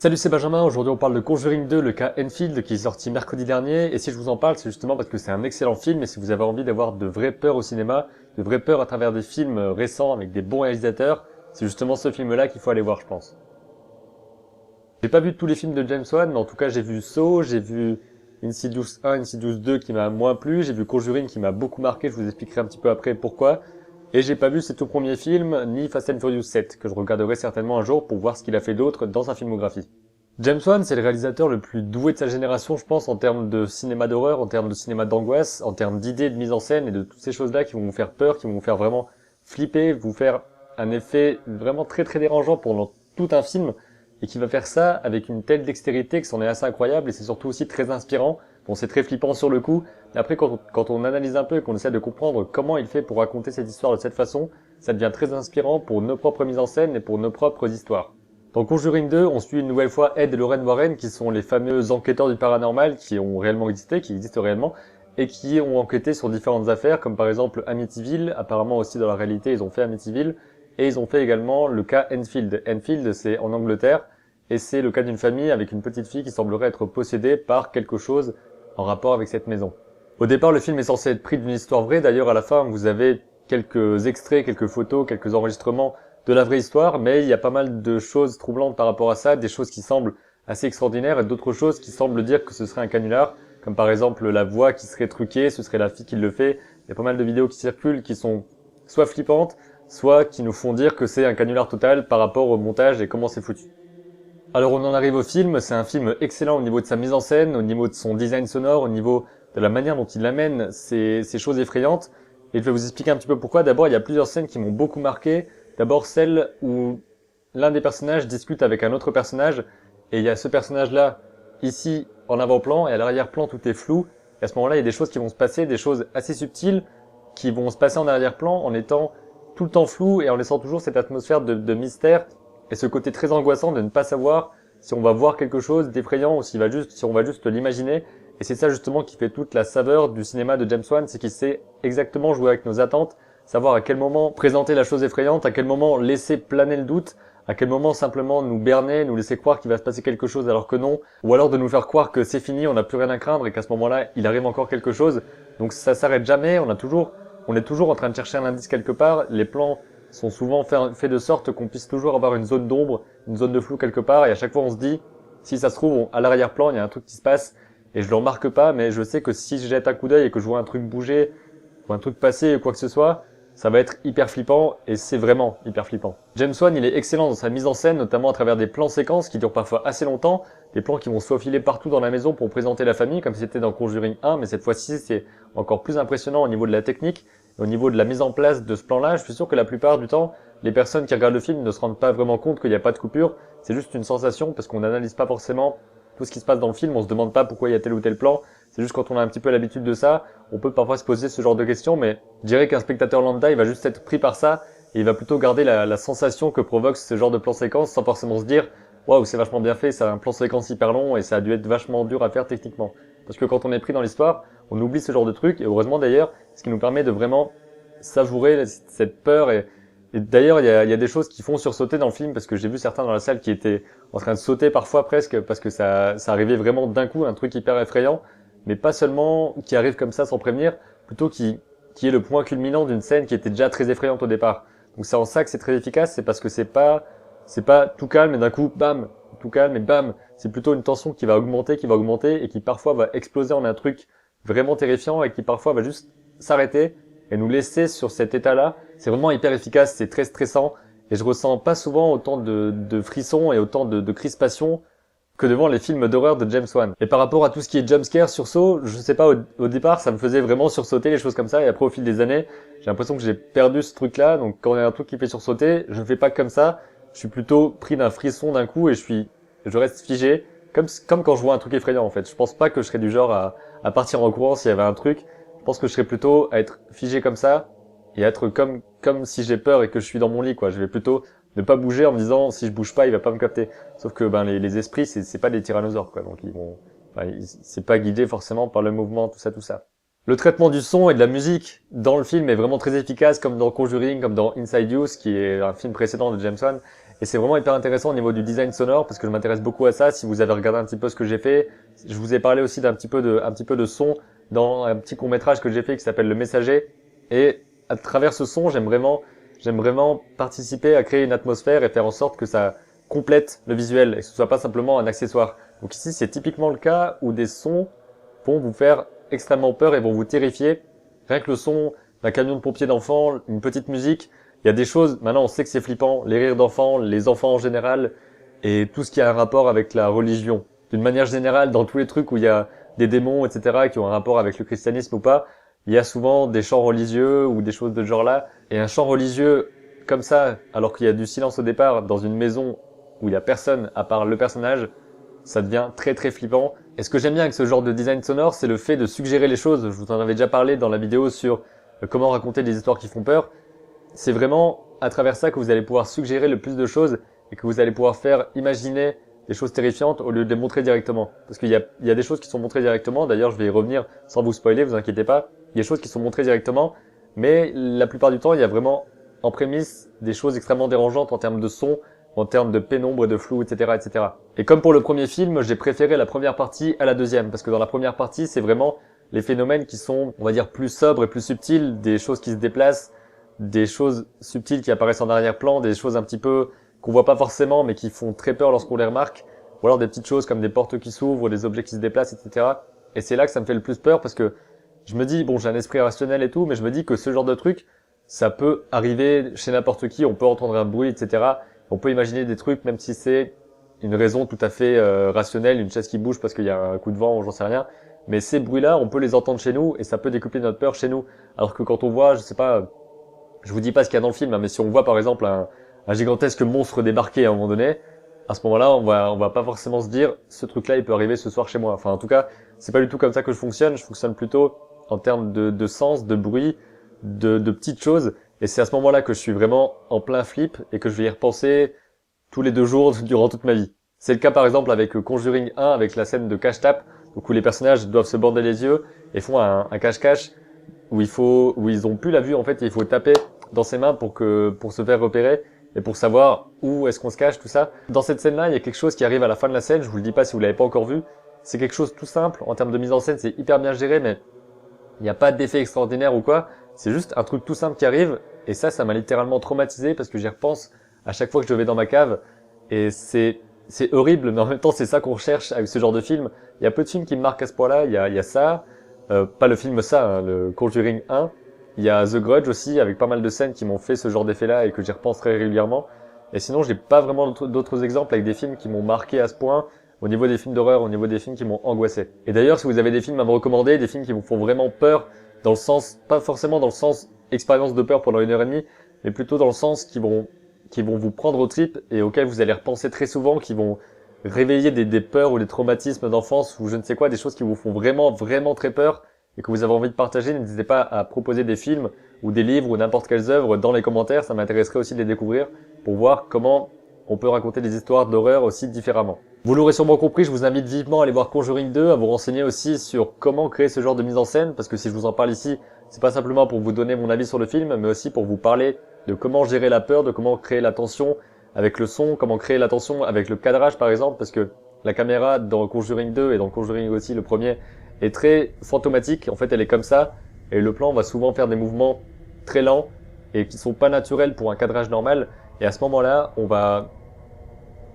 Salut, c'est Benjamin. Aujourd'hui, on parle de Conjuring 2, le cas Enfield, qui est sorti mercredi dernier. Et si je vous en parle, c'est justement parce que c'est un excellent film. Et si vous avez envie d'avoir de vraies peurs au cinéma, de vraies peurs à travers des films récents avec des bons réalisateurs, c'est justement ce film-là qu'il faut aller voir, je pense. J'ai pas vu tous les films de James Wan, mais en tout cas, j'ai vu Saw, j'ai vu Insidious 1, Insidious 2 qui m'a moins plu, j'ai vu Conjuring qui m'a beaucoup marqué, je vous expliquerai un petit peu après pourquoi. Et j'ai pas vu ses tout premiers films, ni Fast and Furious 7, que je regarderai certainement un jour pour voir ce qu'il a fait d'autre dans sa filmographie. James Wan, c'est le réalisateur le plus doué de sa génération, je pense, en termes de cinéma d'horreur, en termes de cinéma d'angoisse, en termes d'idées de mise en scène et de toutes ces choses-là qui vont vous faire peur, qui vont vous faire vraiment flipper, vous faire un effet vraiment très très dérangeant pendant tout un film, et qui va faire ça avec une telle dextérité que c'en est assez incroyable, et c'est surtout aussi très inspirant. Bon, c'est très flippant sur le coup, mais après quand on analyse un peu et qu'on essaie de comprendre comment il fait pour raconter cette histoire de cette façon, ça devient très inspirant pour nos propres mises en scène et pour nos propres histoires. Dans Conjuring 2, on suit une nouvelle fois Ed et Lorraine Warren, qui sont les fameux enquêteurs du paranormal qui ont réellement existé, qui existent réellement, et qui ont enquêté sur différentes affaires, comme par exemple Amityville, apparemment aussi dans la réalité ils ont fait Amityville, et ils ont fait également le cas Enfield. Enfield, c'est en Angleterre, et c'est le cas d'une famille avec une petite fille qui semblerait être possédée par quelque chose en rapport avec cette maison. Au départ, le film est censé être pris d'une histoire vraie, d'ailleurs à la fin vous avez quelques extraits, quelques photos, quelques enregistrements de la vraie histoire, mais il y a pas mal de choses troublantes par rapport à ça, des choses qui semblent assez extraordinaires et d'autres choses qui semblent dire que ce serait un canular, comme par exemple la voix qui serait truquée, ce serait la fille qui le fait. Il y a pas mal de vidéos qui circulent qui sont soit flippantes, soit qui nous font dire que c'est un canular total par rapport au montage et comment c'est foutu. Alors on en arrive au film, c'est un film excellent au niveau de sa mise en scène, au niveau de son design sonore, au niveau de la manière dont il amène ces choses effrayantes. Et je vais vous expliquer un petit peu pourquoi. D'abord, il y a plusieurs scènes qui m'ont beaucoup marqué. D'abord, celle où l'un des personnages discute avec un autre personnage, et il y a ce personnage-là, ici, en avant-plan, et à l'arrière-plan, tout est flou. Et à ce moment-là, il y a des choses qui vont se passer, des choses assez subtiles, qui vont se passer en arrière-plan, en étant tout le temps flou, et en laissant toujours cette atmosphère de mystère, et ce côté très angoissant de ne pas savoir si on va voir quelque chose d'effrayant, ou si on va juste l'imaginer. Et c'est ça justement qui fait toute la saveur du cinéma de James Wan, c'est qu'il sait exactement jouer avec nos attentes, savoir à quel moment présenter la chose effrayante, à quel moment laisser planer le doute, à quel moment simplement nous berner, nous laisser croire qu'il va se passer quelque chose alors que non, ou alors de nous faire croire que c'est fini, on n'a plus rien à craindre et qu'à ce moment-là, il arrive encore quelque chose. Donc ça s'arrête jamais, on est toujours en train de chercher un indice quelque part, les plans sont souvent faits de sorte qu'on puisse toujours avoir une zone d'ombre, une zone de flou quelque part, et à chaque fois on se dit, si ça se trouve, à l'arrière-plan, il y a un truc qui se passe, et je le remarque pas, mais je sais que si je jette un coup d'œil et que je vois un truc bouger, ou un truc passer, ou quoi que ce soit, ça va être hyper flippant, et c'est vraiment hyper flippant. James Wan, il est excellent dans sa mise en scène, notamment à travers des plans séquences qui durent parfois assez longtemps, des plans qui vont se faufiler partout dans la maison pour présenter la famille, comme c'était dans Conjuring 1, mais cette fois-ci, c'est encore plus impressionnant au niveau de la technique, et au niveau de la mise en place de ce plan-là. Je suis sûr que la plupart du temps, les personnes qui regardent le film ne se rendent pas vraiment compte qu'il n'y a pas de coupure, c'est juste une sensation, parce qu'on n'analyse pas forcément tout ce qui se passe dans le film, on se demande pas pourquoi il y a tel ou tel plan, c'est juste quand on a un petit peu l'habitude de ça, on peut parfois se poser ce genre de questions, mais je dirais qu'un spectateur lambda, il va juste être pris par ça, et il va plutôt garder la sensation que provoque ce genre de plan séquence, sans forcément se dire « Waouh, c'est vachement bien fait, c'est un plan séquence hyper long, et ça a dû être vachement dur à faire techniquement. » Parce que quand on est pris dans l'histoire, on oublie ce genre de truc, et heureusement d'ailleurs, ce qui nous permet de vraiment savourer cette peur, et d'ailleurs, il y a des choses qui font sursauter dans le film, parce que j'ai vu certains dans la salle qui étaient en train de sauter parfois presque, parce que ça arrivait vraiment d'un coup, un truc hyper effrayant, mais pas seulement qui arrive comme ça sans prévenir, plutôt qui est le point culminant d'une scène qui était déjà très effrayante au départ. Donc c'est en ça que c'est très efficace, c'est parce que c'est pas tout calme et d'un coup, bam, tout calme et bam. C'est plutôt une tension qui va augmenter et qui parfois va exploser en un truc vraiment terrifiant et qui parfois va juste s'arrêter et nous laisser sur cet état-là. C'est vraiment hyper efficace, c'est très stressant, et je ressens pas souvent autant de frissons et autant de crispation que devant les films d'horreur de James Wan. Et par rapport à tout ce qui est jumpscare, sursaut, je sais pas, au départ, ça me faisait vraiment sursauter les choses comme ça, et après au fil des années, j'ai l'impression que j'ai perdu ce truc-là, donc quand il y a un truc qui fait sursauter, je ne fais pas comme ça, je suis plutôt pris d'un frisson d'un coup, et je reste figé, comme quand je vois un truc effrayant en fait. Je pense pas que je serais du genre à partir en courant s'il y avait un truc, je pense que je serais plutôt à être figé comme ça, et à être comme si j'ai peur et que je suis dans mon lit, quoi. Je vais plutôt ne pas bouger en me disant si je bouge pas, il va pas me capter. Sauf que les esprits, c'est pas des tyrannosaures, quoi. Donc c'est pas guidé forcément par le mouvement, tout ça. Le traitement du son et de la musique dans le film est vraiment très efficace, comme dans Conjuring, comme dans Insidious, qui est un film précédent de James Wan. Et c'est vraiment hyper intéressant au niveau du design sonore parce que je m'intéresse beaucoup à ça. Si vous avez regardé un petit peu ce que j'ai fait, je vous ai parlé aussi d'un petit peu de son dans un petit court-métrage que j'ai fait qui s'appelle Le Messager. Et à travers ce son, j'aime vraiment participer à créer une atmosphère et faire en sorte que ça complète le visuel et que ce soit pas simplement un accessoire. Donc ici, c'est typiquement le cas où des sons vont vous faire extrêmement peur et vont vous terrifier. Rien que le son d'un camion de pompiers d'enfants, une petite musique, il y a des choses, maintenant on sait que c'est flippant, les rires d'enfants, les enfants en général, et tout ce qui a un rapport avec la religion. D'une manière générale, dans tous les trucs où il y a des démons, etc., qui ont un rapport avec le christianisme ou pas, il y a souvent des chants religieux ou des choses de ce genre-là. Et un chant religieux comme ça, alors qu'il y a du silence au départ, dans une maison où il y a personne à part le personnage, ça devient très très flippant. Et ce que j'aime bien avec ce genre de design sonore, c'est le fait de suggérer les choses. Je vous en avais déjà parlé dans la vidéo sur comment raconter des histoires qui font peur. C'est vraiment à travers ça que vous allez pouvoir suggérer le plus de choses et que vous allez pouvoir faire imaginer des choses terrifiantes au lieu de les montrer directement. Parce qu'il y a des choses qui sont montrées directement, d'ailleurs je vais y revenir sans vous spoiler, vous inquiétez pas. Il y a des choses qui sont montrées directement, mais la plupart du temps il y a vraiment en prémisse des choses extrêmement dérangeantes en termes de son, en termes de pénombre, de flou, etc., etc. Et comme pour le premier film, j'ai préféré la première partie à la deuxième, parce que dans la première partie, c'est vraiment les phénomènes qui sont, on va dire, plus sobres et plus subtils, des choses qui se déplacent, des choses subtiles qui apparaissent en arrière-plan, des choses un petit peu qu'on voit pas forcément, mais qui font très peur lorsqu'on les remarque, ou alors des petites choses comme des portes qui s'ouvrent, des objets qui se déplacent, etc. Et c'est là que ça me fait le plus peur, parce que je me dis, bon, j'ai un esprit rationnel et tout, mais je me dis que ce genre de truc, ça peut arriver chez n'importe qui, on peut entendre un bruit, etc. On peut imaginer des trucs, même si c'est une raison tout à fait rationnelle, une chaise qui bouge parce qu'il y a un coup de vent, j'en sais rien. Mais ces bruits-là, on peut les entendre chez nous et ça peut décupler notre peur chez nous. Alors que quand on voit, je sais pas, je vous dis pas ce qu'il y a dans le film, hein, mais si on voit par exemple un gigantesque monstre débarquer à un moment donné, à ce moment-là, on va pas forcément se dire, ce truc-là, il peut arriver ce soir chez moi. Enfin, en tout cas, c'est pas du tout comme ça que je fonctionne. Je fonctionne plutôt en termes de sens, de bruit, de petites choses. Et c'est à ce moment-là que je suis vraiment en plein flip et que je vais y repenser tous les 2 jours durant toute ma vie. C'est le cas par exemple avec Conjuring 1, avec la scène de cache-tape, donc où les personnages doivent se bander les yeux et font un cache-cache où ils ont plus la vue en fait, et il faut taper dans ses mains pour se faire repérer et pour savoir où est-ce qu'on se cache, tout ça. Dans cette scène-là, il y a quelque chose qui arrive à la fin de la scène, je vous le dis pas si vous l'avez pas encore vu. C'est quelque chose tout simple, en termes de mise en scène, c'est hyper bien géré, mais il n'y a pas d'effet extraordinaire ou quoi. C'est juste un truc tout simple qui arrive, et ça m'a littéralement traumatisé parce que j'y repense à chaque fois que je vais dans ma cave, et c'est horrible, mais en même temps c'est ça qu'on recherche avec ce genre de film. Il y a peu de films qui me marquent à ce point-là, il y a ça, pas le film ça, hein, le Conjuring 1, il y a The Grudge aussi, avec pas mal de scènes qui m'ont fait ce genre d'effet-là et que j'y repense très régulièrement. Et sinon, j'ai pas vraiment d'autres exemples avec des films qui m'ont marqué à ce point, au niveau des films d'horreur, au niveau des films qui m'ont angoissé. Et d'ailleurs, si vous avez des films à me recommander, des films qui vous font vraiment peur, dans le sens, pas forcément dans le sens expérience de peur pendant 1h30, mais plutôt dans le sens qui vont vous prendre aux tripes et auxquels vous allez repenser très souvent, qui vont réveiller des peurs ou des traumatismes d'enfance ou je ne sais quoi, des choses qui vous font vraiment, vraiment très peur et que vous avez envie de partager, n'hésitez pas à proposer des films ou des livres ou n'importe quelles œuvres dans les commentaires, ça m'intéresserait aussi de les découvrir pour voir comment on peut raconter des histoires d'horreur aussi différemment. Vous l'aurez sûrement compris, je vous invite vivement à aller voir Conjuring 2, à vous renseigner aussi sur comment créer ce genre de mise en scène, parce que si je vous en parle ici, c'est pas simplement pour vous donner mon avis sur le film, mais aussi pour vous parler de comment gérer la peur, de comment créer la tension avec le son, comment créer la tension avec le cadrage par exemple, parce que la caméra dans Conjuring 2 et dans Conjuring aussi le premier est très fantomatique, en fait elle est comme ça, et le plan va souvent faire des mouvements très lents et qui sont pas naturels pour un cadrage normal, et à ce moment-là, on va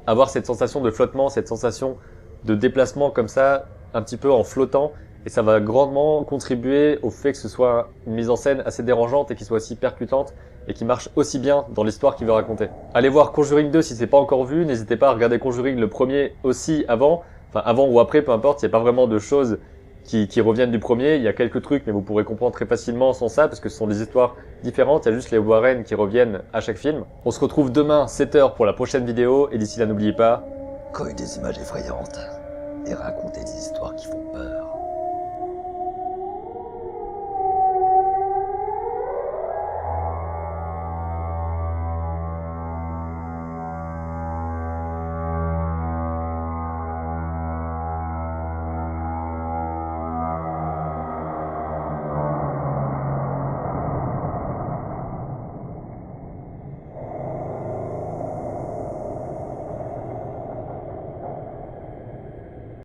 avoir cette sensation de flottement, cette sensation de déplacement comme ça, un petit peu en flottant, et ça va grandement contribuer au fait que ce soit une mise en scène assez dérangeante et qui soit aussi percutante et qui marche aussi bien dans l'histoire qu'il veut raconter. Allez voir Conjuring 2 si c'est pas encore vu, n'hésitez pas à regarder Conjuring le premier aussi avant ou après, peu importe, il n'y a pas vraiment de choses qui reviennent du premier, il y a quelques trucs mais vous pourrez comprendre très facilement sans ça parce que ce sont des histoires différentes, il y a juste les Warren qui reviennent à chaque film. On se retrouve demain 7h pour la prochaine vidéo et d'ici là n'oubliez pas, Coller des images effrayantes et raconter des histoires qui font peur.